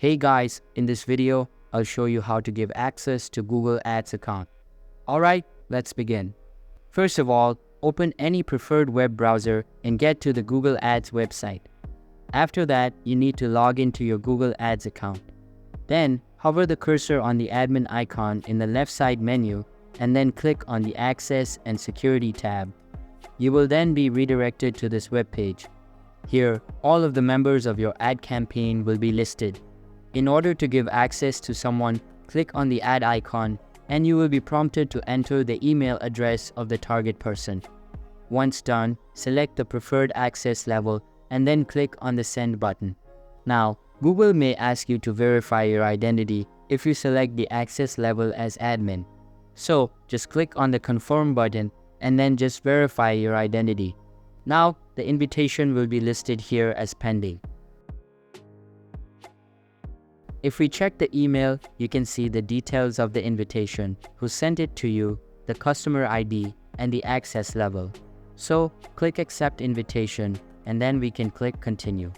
Hey guys, in this video, I'll show you how to give access to Google Ads account. Alright, let's begin. First of all, open any preferred web browser and get to the Google Ads website. After that, you need to log into your Google Ads account. Then, hover the cursor on the admin icon in the left side menu and then click on the Access and Security tab. You will then be redirected to this web page. Here, all of the members of your ad campaign will be listed. In order to give access to someone, click on the ad icon and you will be prompted to enter the email address of the target person. Once done, select the preferred access level and then click on the Send button. Now, Google may ask you to verify your identity if you select the access level as admin. So, just click on the Confirm button and then just verify your identity. Now, the invitation will be listed here as pending. If we check the email, you can see the details of the invitation, who sent it to you, the customer ID, and the access level. So, click Accept Invitation, and then we can click Continue.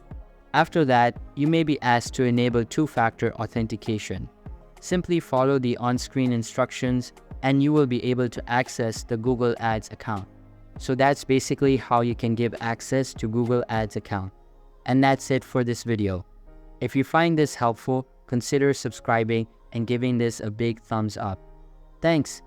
After that, you may be asked to enable two-factor authentication. Simply follow the on-screen instructions, and you will be able to access the Google Ads account. So that's basically how you can give access to Google Ads account. And that's it for this video. If you find this helpful, consider subscribing and giving this a big thumbs up. Thanks.